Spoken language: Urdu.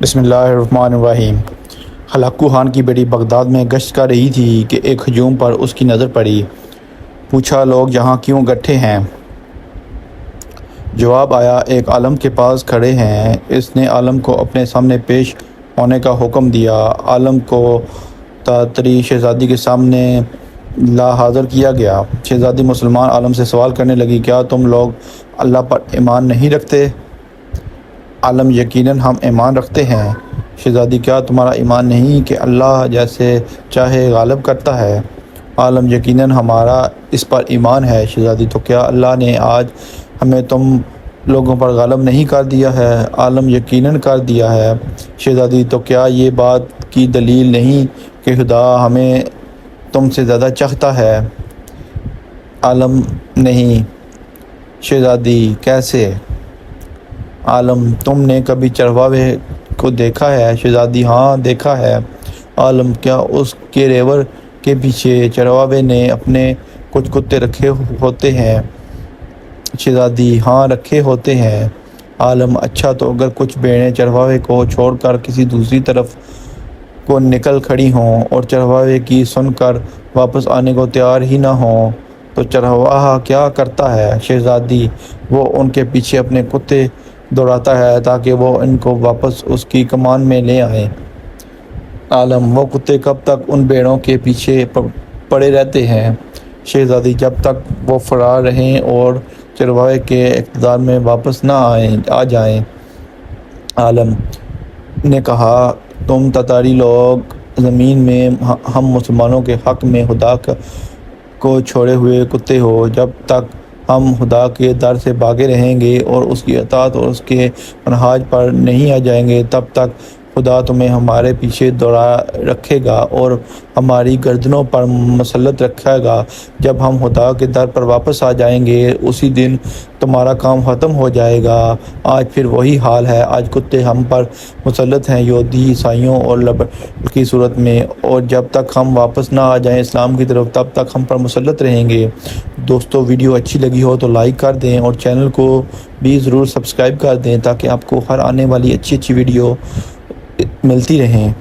بسم اللہ الرحمن الرحیم۔ ہلاکو خان کی بیٹی بغداد میں گشت کر رہی تھی کہ ایک ہجوم پر اس کی نظر پڑی۔ پوچھا، لوگ یہاں کیوں اکٹھے ہیں؟ جواب آیا، ایک عالم کے پاس کھڑے ہیں۔ اس نے عالم کو اپنے سامنے پیش ہونے کا حکم دیا۔ عالم کو تاتری شہزادی کے سامنے لا حاضر کیا گیا۔ شہزادی مسلمان عالم سے سوال کرنے لگی، کیا تم لوگ اللہ پر ایمان نہیں رکھتے؟ عالم، یقیناً ہم ایمان رکھتے ہیں۔ شہزادی، کیا تمہارا ایمان نہیں کہ اللہ جیسے چاہے غالب کرتا ہے؟ عالم، یقیناً ہمارا اس پر ایمان ہے۔ شہزادی، تو کیا اللہ نے آج ہمیں تم لوگوں پر غالب نہیں کر دیا ہے؟ عالم، یقیناً کر دیا ہے۔ شہزادی، تو کیا یہ بات کی دلیل نہیں کہ خدا ہمیں تم سے زیادہ چاہتا ہے؟ عالم، نہیں۔ شہزادی، کیسے؟ عالم، تم نے کبھی چرواہے کو دیکھا ہے؟ شہزادی، ہاں دیکھا ہے۔ عالم، کیا اس کے ریوڑ کے پیچھے چرواہے نے اپنے کچھ کتے رکھے ہوتے ہیں؟ شہزادی، ہاں رکھے ہوتے ہیں۔ عالم، اچھا، تو اگر کچھ بھیڑیں چرواہے کو چھوڑ کر کسی دوسری طرف کو نکل کھڑی ہوں اور چرواہے کی سن کر واپس آنے کو تیار ہی نہ ہوں تو چرواہا کیا کرتا ہے؟ شہزادی، وہ ان کے پیچھے اپنے کتے دوڑاتا ہے تاکہ وہ ان کو واپس اس کی کمان میں لے آئیں۔ عالم، وہ کتے کب تک ان بھیڑوں کے پیچھے پڑے رہتے ہیں؟ شہزادی، جب تک وہ فرار رہیں اور چرواہے کے اقتدار میں واپس نہ آ جائیں۔ عالم نے کہا، تم تاتاری لوگ زمین میں ہم مسلمانوں کے حق میں خدا کو چھوڑے ہوئے کتے ہو۔ جب تک ہم خدا کے در سے بھاگے رہیں گے اور اس کی اطاعت اور اس کے منہاج پر نہیں آ جائیں گے، تب تک خدا تمہیں ہمارے پیچھے دوڑا رکھے گا اور ہماری گردنوں پر مسلط رکھے گا۔ جب ہم خدا کے در پر واپس آ جائیں گے، اسی دن تمہارا کام ختم ہو جائے گا۔ آج پھر وہی حال ہے۔ آج کتے ہم پر مسلط ہیں، یہودی، عیسائیوں اور لبرل کی صورت میں، اور جب تک ہم واپس نہ آ جائیں اسلام کی طرف، تب تک ہم پر مسلط رہیں گے۔ دوستو، ویڈیو اچھی لگی ہو تو لائک کر دیں اور چینل کو بھی ضرور سبسکرائب کر دیں تاکہ آپ کو ہر آنے والی اچھی ویڈیو ملتی رہیں۔